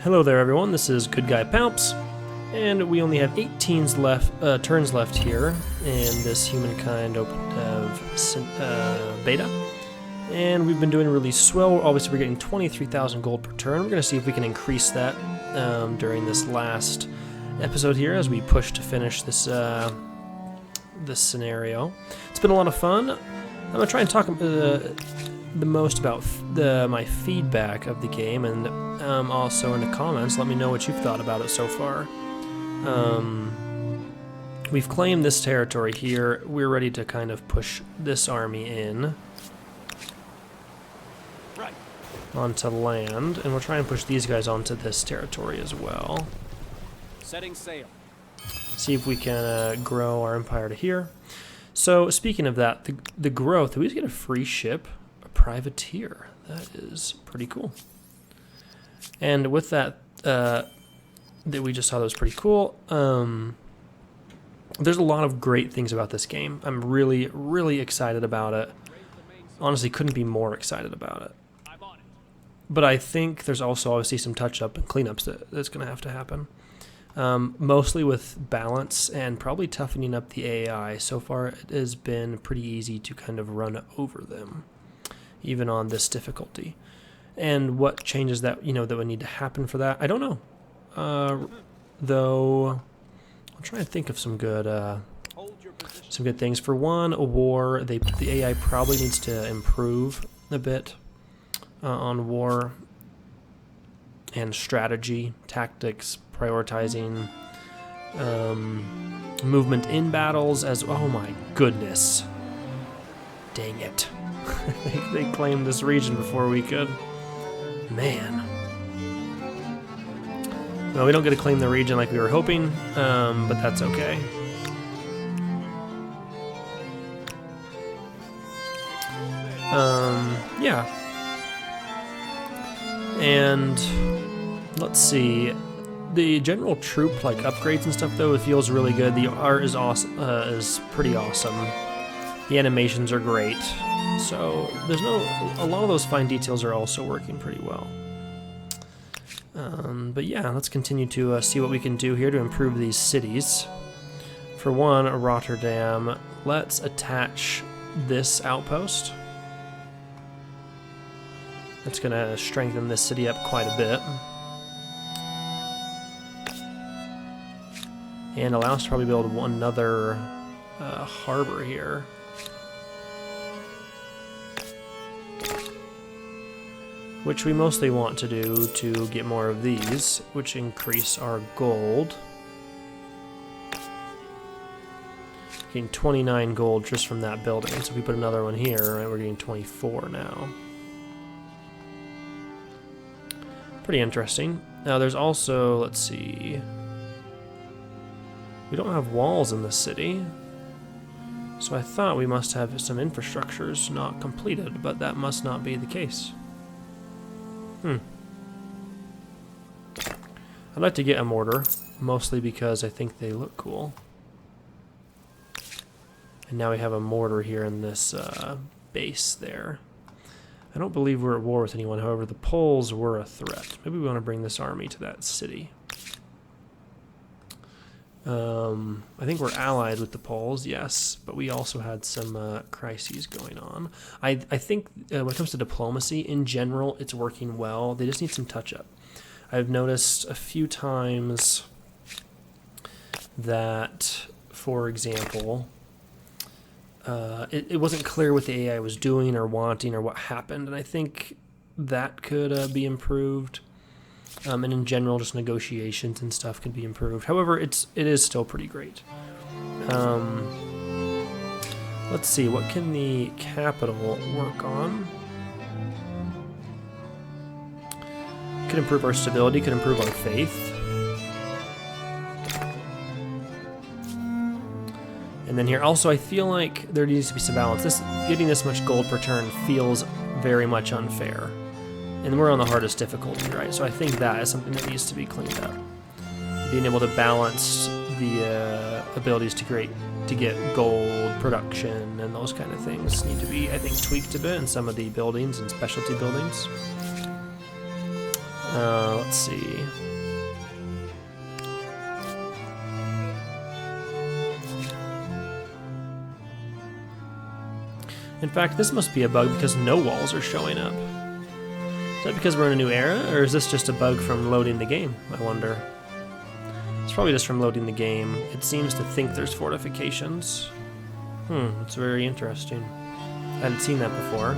Hello there everyone, this is GoodGuyPalps, and we only have 18 turns left here in this Humankind OpenDev beta. And we've been doing really swell. Obviously we're getting 23,000 gold per turn. We're going to see if we can increase that during this last episode here as we push to finish this this scenario. It's been a lot of fun. I'm going to try and talk the most about my feedback of the game, and also in the comments let me know what you've thought about it so far. We've claimed this territory here. We're ready to kind of push this army in onto land, and we'll try and push these guys onto this territory as well. Setting sail. See if we can grow our empire to here. So speaking of that, the growth, we just get a free ship, a privateer. That is pretty cool. And with that, that we just saw that was pretty cool. There's a lot of great things about this game. I'm really, really excited about it. Honestly, couldn't be more excited about it. But I think there's also obviously some touch-up and cleanups that's going to have to happen. Mostly with balance and probably toughening up the AI. So far it has been pretty easy to kind of run over them, even on this difficulty. And what changes that, that would need to happen for that, I don't know. Though, I'll try and think of some good things. For one, a war, the AI probably needs to improve a bit on war and strategy, tactics, prioritizing, movement in battles as, oh my goodness. Dang it. they claimed this region before we could. Man. Well, we don't get to claim the region like we were hoping, but that's okay. Yeah. And let's see. The general troop upgrades and stuff though, it feels really good. The art is awesome, is pretty awesome. The animations are great. So there's a lot of those fine details are also working pretty well. But yeah, let's continue to see what we can do here to improve these cities. For one, Rotterdam. Let's attach this outpost. That's going to strengthen this city up quite a bit. And allow us to probably build another harbor here. Which we mostly want to do to get more of these, which increase our gold. Getting 29 gold just from that building. So if we put another one here, right, we're getting 24 now. Pretty interesting. Now there's also, let's see, we don't have walls in the city, so I thought we must have some infrastructures not completed, but that must not be the case. I'd like to get a mortar, mostly because I think they look cool. And now we have a mortar here in this base there. I don't believe we're at war with anyone, however, the Poles were a threat. Maybe we want to bring this army to that city. I think we're allied with the Poles, yes, but we also had some crises going on. I think when it comes to diplomacy, in general, it's working well. They just need some touch-up. I've noticed a few times that, for example, it wasn't clear what the AI was doing or wanting or what happened, and I think that could be improved. And in general, just negotiations and stuff can be improved. However, it is still pretty great. Let's see, what can the capital work on? Could improve our stability, could improve our faith. And then here, also, I feel like there needs to be some balance. Getting this much gold per turn feels very much unfair. And we're on the hardest difficulty, right? So I think that is something that needs to be cleaned up. Being able to balance the abilities to get gold production and those kind of things need to be, I think, tweaked a bit in some of the buildings and specialty buildings. Let's see. In fact, this must be a bug because no walls are showing up. Is that because we're in a new era, or is this just a bug from loading the game, I wonder? It's probably just from loading the game. It seems to think there's fortifications. It's very interesting. I hadn't seen that before.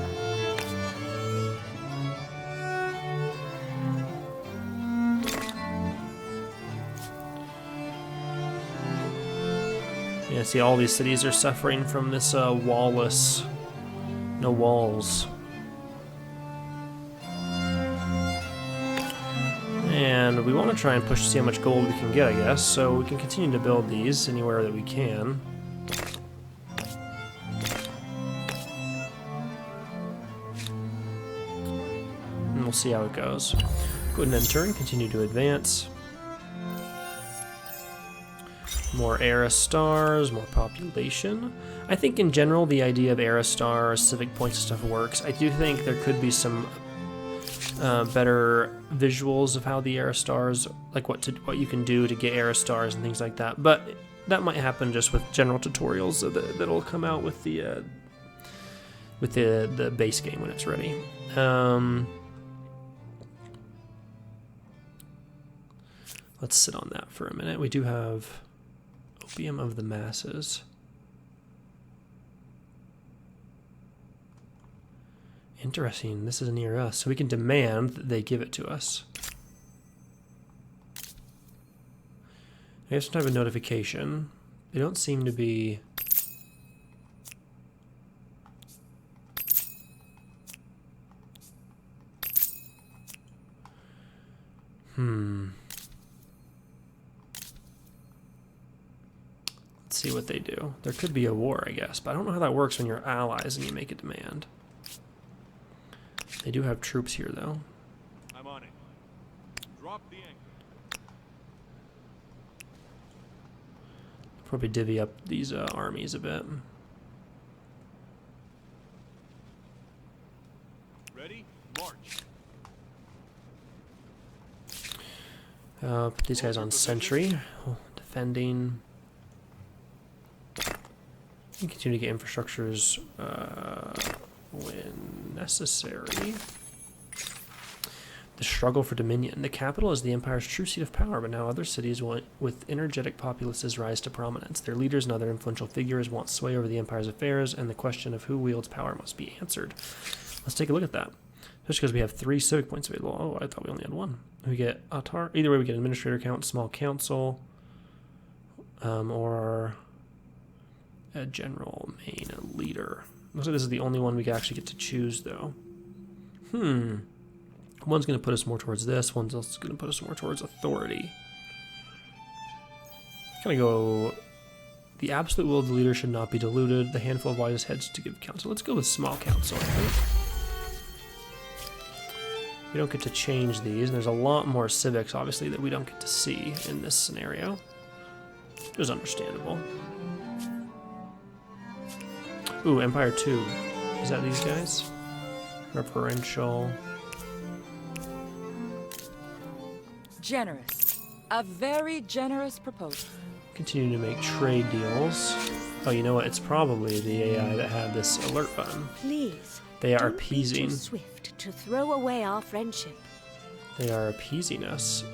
Yeah, see, all these cities are suffering from this wallless, no walls. And we want to try and push to see how much gold we can get, I guess, so we can continue to build these anywhere that we can. And we'll see how it goes. Go ahead and end turn, continue to advance. More era stars, more population. I think in general the idea of era stars, civic points and stuff works. I do think there could be some better visuals of how the era stars, like what you can do to get era stars and things like that. But that might happen just with general tutorials that'll come out with the base game when it's ready. Let's sit on that for a minute. We do have Opium of the Masses. Interesting, this is near us, so we can demand that they give it to us. I have some type of notification. They don't seem to be... Let's see what they do. There could be a war, I guess, but I don't know how that works when you're allies and you make a demand. They do have troops here, though. I'm on it. Drop the anchor. Probably divvy up these armies a bit. Ready? March. Put these guys on sentry, defending. You continue to get infrastructures when necessary. The struggle for dominion. The capital is the empire's true seat of power, but now other cities with energetic populaces rise to prominence. Their leaders and other influential figures want sway over the empire's affairs, and the question of who wields power must be answered. Let's take a look at that. Just because we have 3 civic points available. Oh, I thought we only had 1. We get Atar. Either way, we get administrator count, small council, or a general main leader. Looks like this is the only one we actually get to choose, though. One's going to put us more towards this. One's also going to put us more towards authority. Kind of go... The absolute will of the leader should not be diluted. The handful of wisest heads to give counsel. Let's go with small council, I think. We don't get to change these, and there's a lot more civics, obviously, that we don't get to see in this scenario. It was understandable. Ooh, Empire 2. Is that these guys? Referential. Generous. A very generous proposal. Continue to make trade deals. Oh, you know what? It's probably the AI that had this alert button. Please. They are Don't be appeasing. too swift to throw away our friendship. They are appeasing us.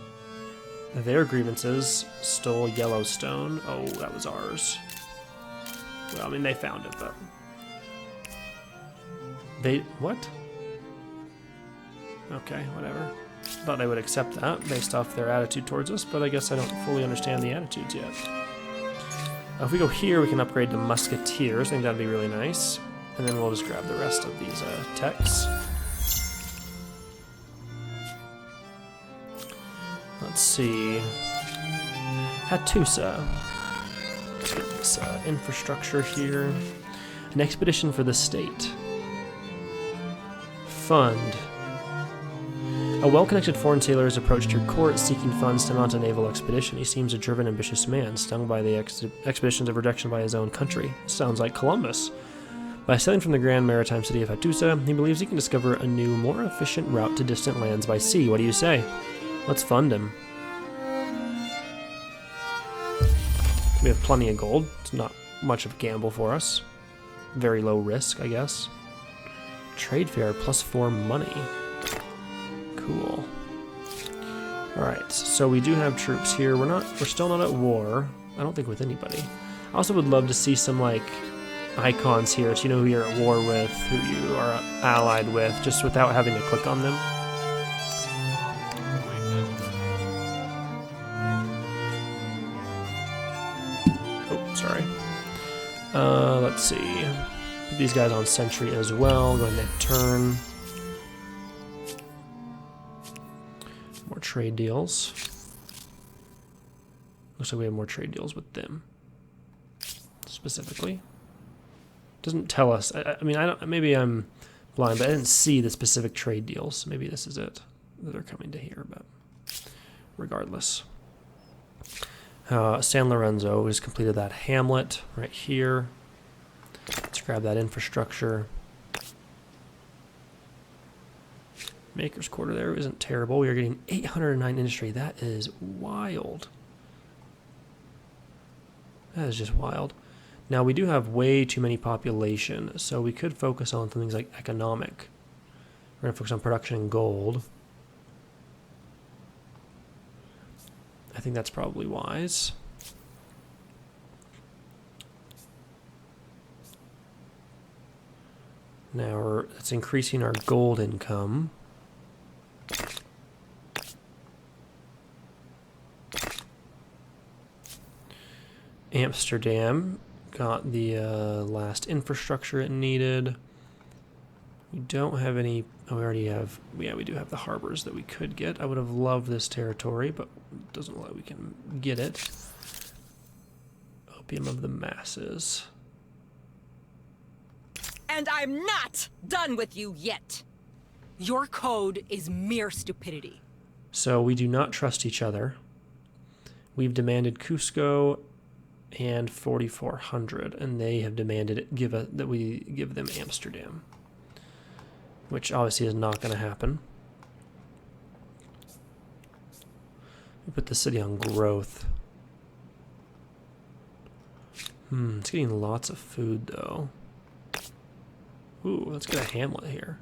Their grievances stole Yellowstone. Oh, that was ours. Well, I mean, they found it, but... They... What? Okay, whatever. Thought they would accept that based off their attitude towards us, but I guess I don't fully understand the attitudes yet. If we go here, we can upgrade to Musketeers. I think that'd be really nice. And then we'll just grab the rest of these techs. Let's see. Hattusa. Let's get this infrastructure here. An expedition for the state. Fund. A well-connected foreign sailor has approached your court seeking funds to mount a naval expedition. He seems a driven, ambitious man, stung by the expeditions of rejection by his own country. Sounds like Columbus. By sailing from the grand maritime city of Hattusa, he believes he can discover a new, more efficient route to distant lands by sea. What do you say? Let's fund him. We have plenty of gold. It's not much of a gamble for us. very low risk, I guess. Trade fair +4 money. Cool. Alright, so we do have troops here. We're still not at war. I don't think with anybody. I also would love to see some like icons here so you know who you're at war with, who you are allied with, just without having to click on them. Oh, sorry. Let's see. Put these guys on sentry as well. Go ahead and turn. More trade deals. Looks like we have more trade deals with them. Specifically. Doesn't tell us. I mean, I don't. Maybe I'm blind, but I didn't see the specific trade deals. Maybe this is it that are coming to here. But regardless, San Lorenzo has completed that hamlet right here. Let's grab that infrastructure. Maker's Quarter there isn't terrible. We are getting 809 industry. That is wild. That is just wild. Now, we do have way too many population, so we could focus on things like economic. We're going to focus on production and gold. I think that's probably wise. Now, it's increasing our gold income. Amsterdam got the last infrastructure it needed. We don't have any. Oh, we already have. Yeah, we do have the harbors that we could get. I would have loved this territory, but it doesn't look like we can get it. Opium of the masses. And I'm not done with you yet. Your code is mere stupidity. So we do not trust each other. We've demanded Cusco and 4,400, and they have demanded that we give them Amsterdam, which obviously is not going to happen. We put the city on growth. It's getting lots of food though. Ooh, let's get a hamlet here.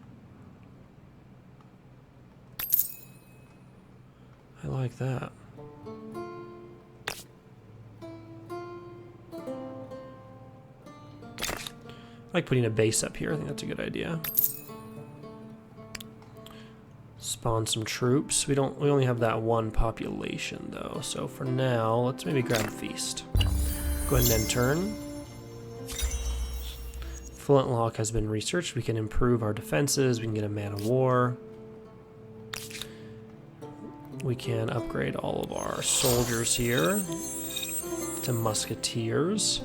I like that. I like putting a base up here. I think that's a good idea. Spawn some troops. We only have that one population though. So for now, let's maybe grab feast. Go ahead and end turn. Flintlock has been researched. We can improve our defenses. We can get a man of war. We can upgrade all of our soldiers here to musketeers.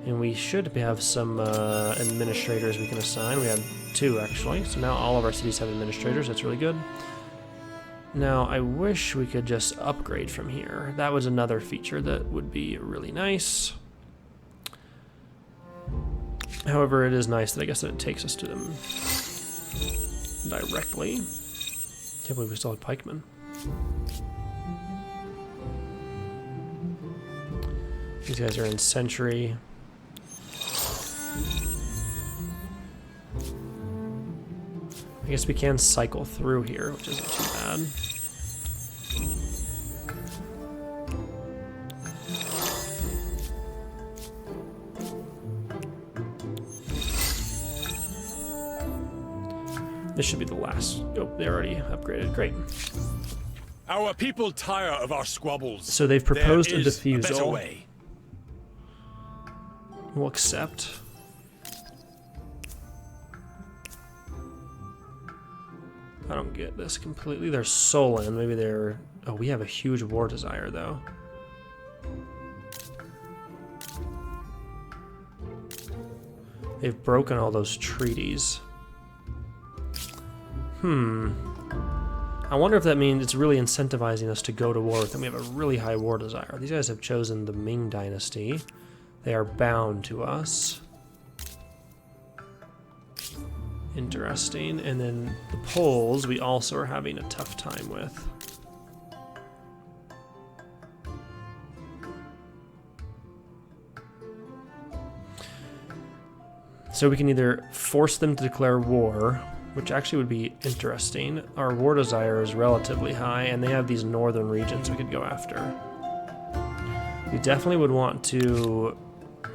And we should have some administrators we can assign. We have 2 actually. So now all of our cities have administrators. That's really good. Now I wish we could just upgrade from here. That was another feature that would be really nice. However, it is nice that I guess that it takes us to them directly. Can't believe we still have pikemen. These guys are in sentry. I guess we can cycle through here, which isn't too bad. This should be the last. Oh, they already upgraded. Great. Our people tire of our squabbles. So they've proposed a There is a better defusal. way. We'll accept. I don't get this completely. They're sullen. Maybe they're... Oh, we have a huge war desire, though. They've broken all those treaties. I wonder if that means it's really incentivizing us to go to war with them. We have a really high war desire. These guys have chosen the Ming Dynasty. They are bound to us. Interesting. And then the Poles, we also are having a tough time with. So we can either force them to declare war, which actually would be interesting. Our war desire is relatively high, and they have these northern regions we could go after. We definitely would want to...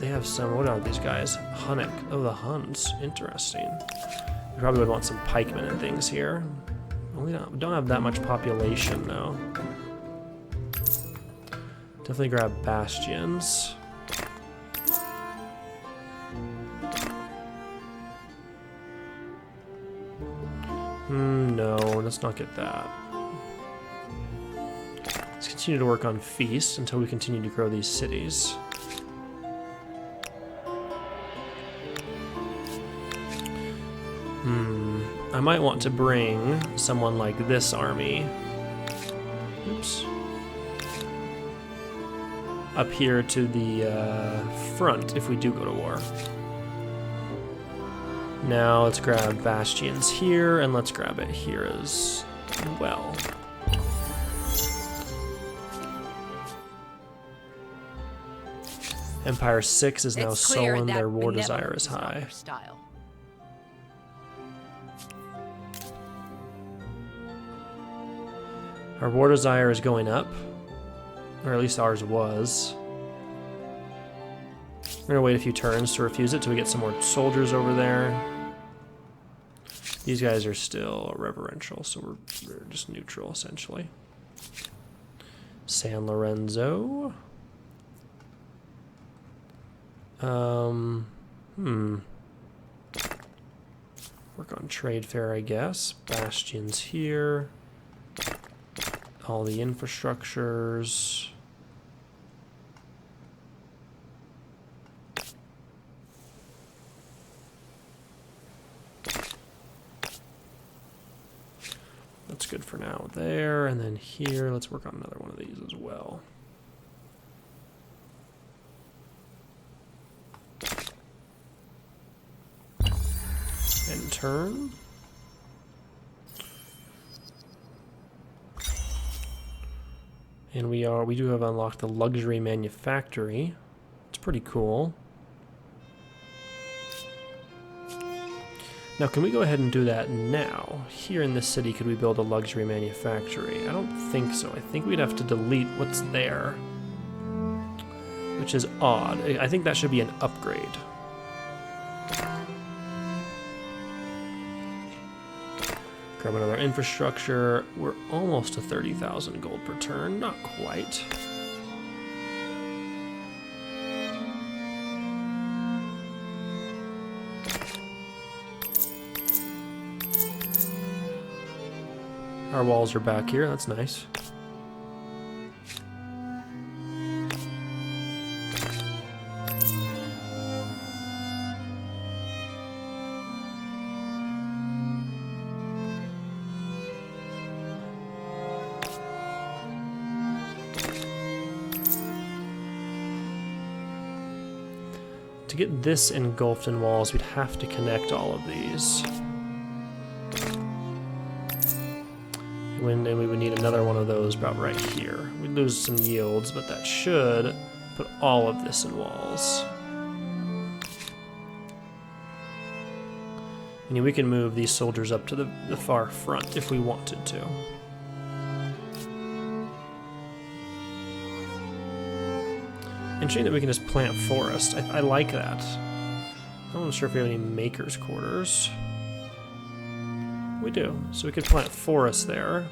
They have some... What are these guys? Hunnic. Oh, the Huns. Interesting. We probably would want some pikemen and things here. We don't have that much population, though. Definitely grab bastions. No, let's not get that. Let's continue to work on feasts until we continue to grow these cities. I might want to bring someone like this army. Oops. Up here to the front if we do go to war. Now let's grab bastions here, and let's grab it here as well. Empire 6 is now sullen, their war desire is high. Our war desire is going up, or at least ours was. We're gonna wait a few turns to refuse it till we get some more soldiers over there. These guys are still reverential, so we're just neutral, essentially. San Lorenzo. Work on trade fair, I guess. Bastions here. All the infrastructures. That's good for now there, and then here, let's work on another one of these as well. And turn. And we do have unlocked the luxury manufactory. It's pretty cool. Now, can we go ahead and do that now? Here in this city, could we build a luxury manufactory? I don't think so. I think we'd have to delete what's there, which is odd. I think that should be an upgrade. Grab another infrastructure. We're almost to 30,000 gold per turn. Not quite. Our walls are back here. That's nice. To get this engulfed in walls, we'd have to connect all of these. And we would need another one of those about right here. We'd lose some yields, but that should put all of this in walls. And we can move these soldiers up to the far front if we wanted to. Interesting that we can just plant forest. I like that. I'm not sure if we have any makers' quarters. We do. So we could plant forest there.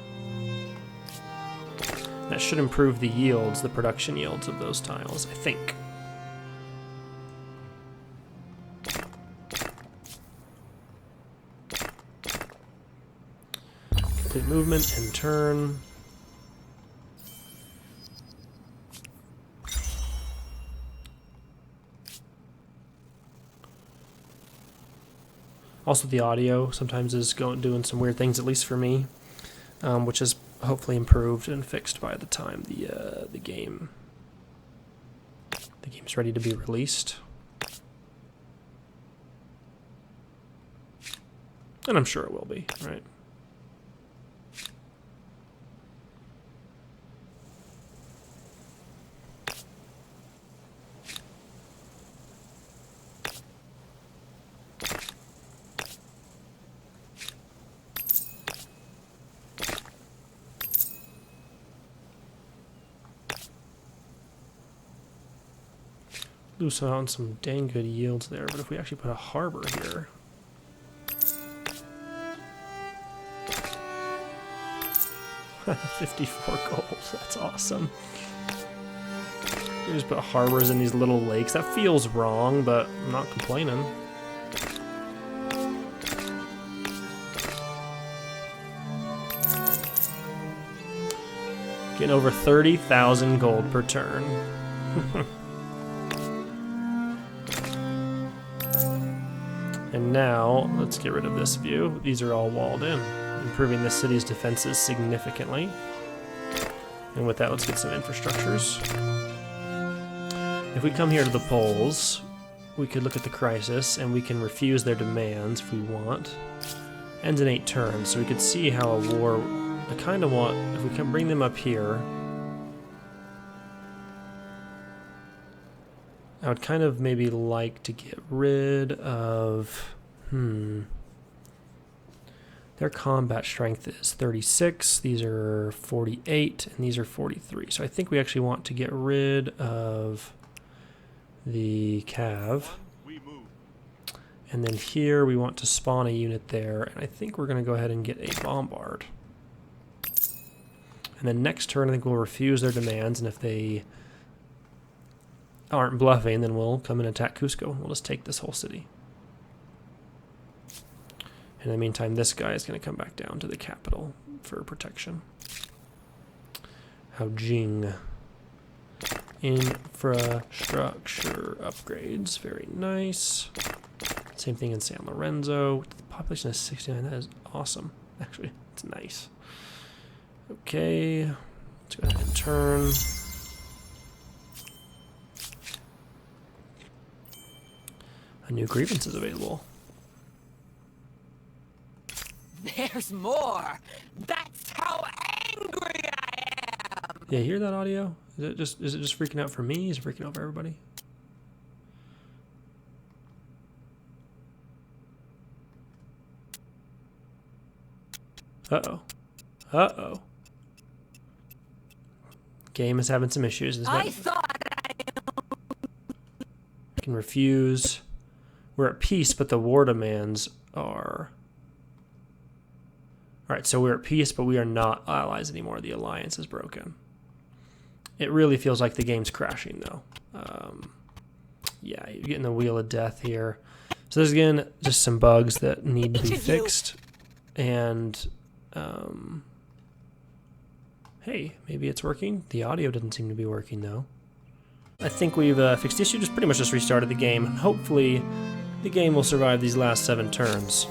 That should improve the yields, the production yields of those tiles, I think. Complete movement and turn. Also, the audio sometimes is doing some weird things, at least for me, which is hopefully improved and fixed by the time the game's ready to be released. And I'm sure it will be, right? Lose out on some dang good yields there, but if we actually put a harbor here... $54 gold, that's awesome. We just put harbors in these little lakes. That feels wrong, but I'm not complaining. Getting over 30,000 gold per turn. And now, let's get rid of this view. These are all walled in, improving the city's defenses significantly. And with that, let's get some infrastructures. If we come here to the polls, we could look at the crisis, and we can refuse their demands if we want. Ends in 8 turns, so we could see how a war... I kind of want, if we can bring them up here, I would kind of maybe like to get rid of, their combat strength is 36, these are 48, and these are 43. So I think we actually want to get rid of the cav. And then here we want to spawn a unit there, and I think we're going to go ahead and get a bombard. And then next turn, I think we'll refuse their demands, and if they aren't bluffing, then we'll come and attack Cusco. We'll just take this whole city. In the meantime, this guy is going to come back down to the capital for protection. Haojing. Infrastructure upgrades. Very nice. Same thing in San Lorenzo. The population is 69. That is awesome. Actually, it's nice. Okay, let's go ahead and turn. A new grievance is available. There's more. That's how angry I am. Yeah, hear that audio? Is it just freaking out for me? Is it freaking out for everybody? Uh-oh. Uh-oh. Game is having some issues. I thought I can refuse. We're at peace, but the war demands are... Alright, so we're at peace, but we are not allies anymore. The alliance is broken. It really feels like the game's crashing, though. Yeah, you're getting the wheel of death here. So there's, again, just some bugs that need to be fixed. And... hey, maybe it's working. The audio doesn't seem to be working, though. I think we've fixed the issue. Just pretty much just restarted the game. Hopefully, the game will survive these last 7 turns.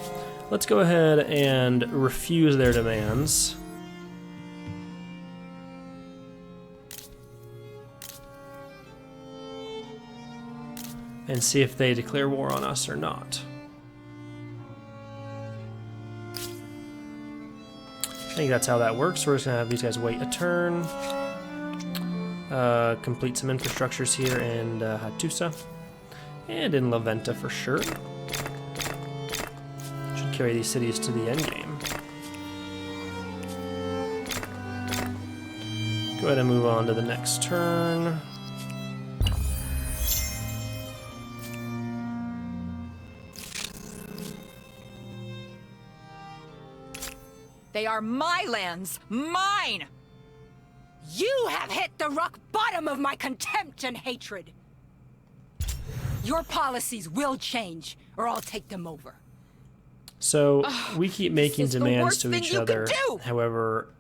Let's go ahead and refuse their demands. And see if they declare war on us or not. I think that's how that works. We're just going to have these guys wait a turn. Complete some infrastructures here in Hattusa. And in La Venta for sure. Should carry these cities to the endgame. Go ahead and move on to the next turn. they are my lands, mine! You have hit the rock bottom of my contempt and hatred. Your policies will change, or I'll take them over. So we keep making demands to each other. Do. However,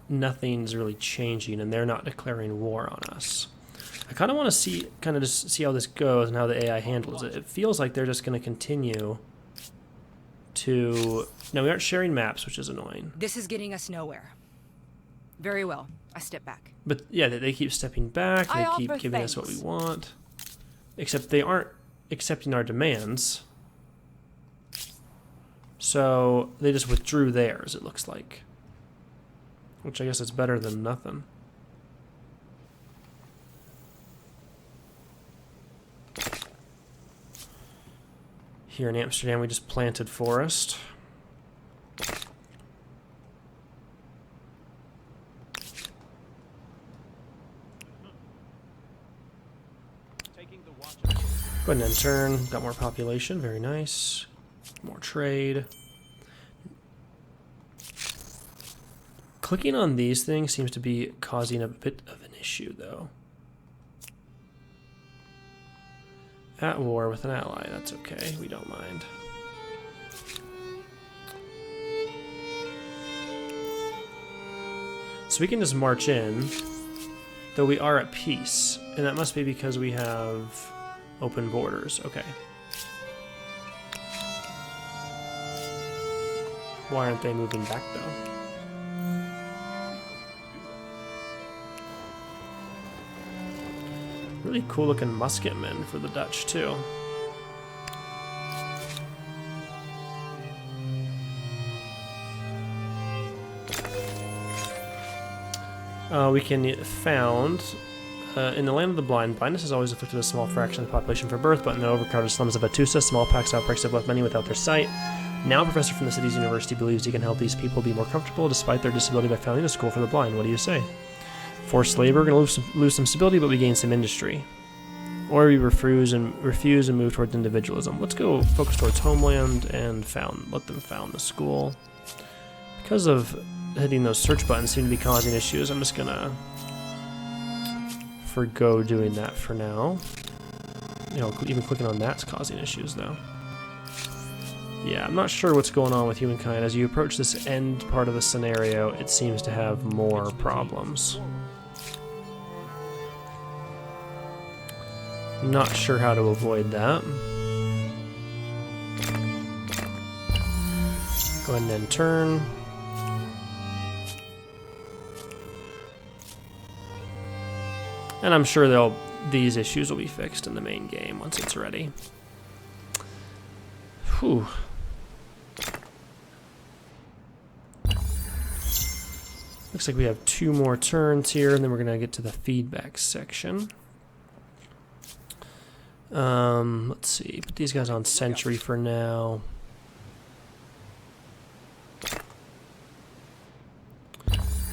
nothing's really changing, and they're not declaring war on us. I kind of want to just see how this goes and how the AI handles it. It feels like they're just going to continue to... Now, we aren't sharing maps, which is annoying. This is getting us nowhere. Very well. I step back. But yeah, they keep stepping back. They keep giving us what we want. Except they aren't accepting our demands. So they just withdrew theirs, it looks like. Which I guess is better than nothing. Here in Amsterdam, we just planted forest. Go ahead and turn. Got more population. Very nice. More trade. Clicking on these things seems to be causing a bit of an issue, though. At war with an ally. That's okay. We don't mind. So we can just march in, though we are at peace. And that must be because we have open borders. Okay. Why aren't they moving back, though? Really cool looking musketmen for the Dutch, too. We can found in the land of the blind. Blindness has always afflicted a small fraction of the population for birth, but in the overcrowded slums of Atusa, smallpox outbreaks have left many without their sight. Now a professor from the city's university believes he can help these people be more comfortable despite their disability by founding a school for the blind. What do you say? Forced labor, we're going to lose some stability, but we gain some industry. Or we refuse and move towards individualism. Let's go focus towards homeland and let them found the school. Because of hitting those search buttons seem to be causing issues, I'm just gonna forgo doing that for now. You know, even clicking on that's causing issues though. Yeah, I'm not sure what's going on with Humankind. As you approach this end part of the scenario, it seems to have more problems. Not sure how to avoid that. Go ahead and then turn. And I'm sure these issues will be fixed in the main game once it's ready. Whew. Looks like we have 2 more turns here, and then we're going to get to the feedback section. Let's see. Put these guys on sentry for now.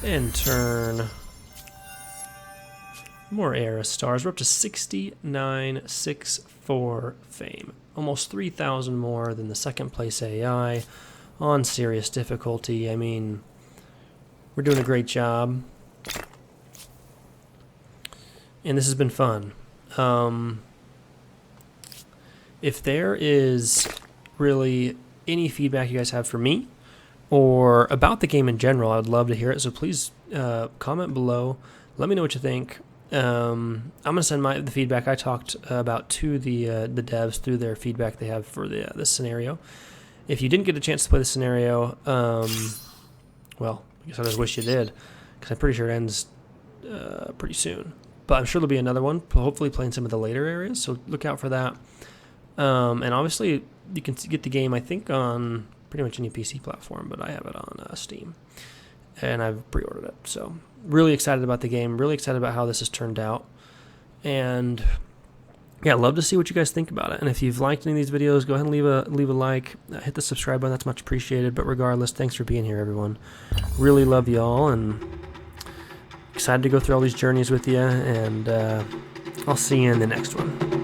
And turn. More era stars. We're up to 69,604 fame. Almost 3,000 more than the second place AI on serious difficulty. I mean, we're doing a great job. And this has been fun. If there is really any feedback you guys have for me or about the game in general, I would love to hear it. So please comment below. Let me know what you think. I'm going to send the feedback I talked about to the devs through their feedback they have for this scenario. If you didn't get a chance to play the scenario, well, I guess I just wish you did, because I'm pretty sure it ends pretty soon. But I'm sure there'll be another one, hopefully playing some of the later areas, so look out for that. And obviously, you can get the game, I think, on pretty much any PC platform, but I have it on Steam. And I've pre-ordered it, so really excited about the game, really excited about how this has turned out. And yeah, I'd love to see what you guys think about it. And if you've liked any of these videos, go ahead and leave a like, hit the subscribe button, that's much appreciated. But regardless, thanks for being here, everyone. Really love you all, and excited to go through all these journeys with you, and I'll see you in the next one.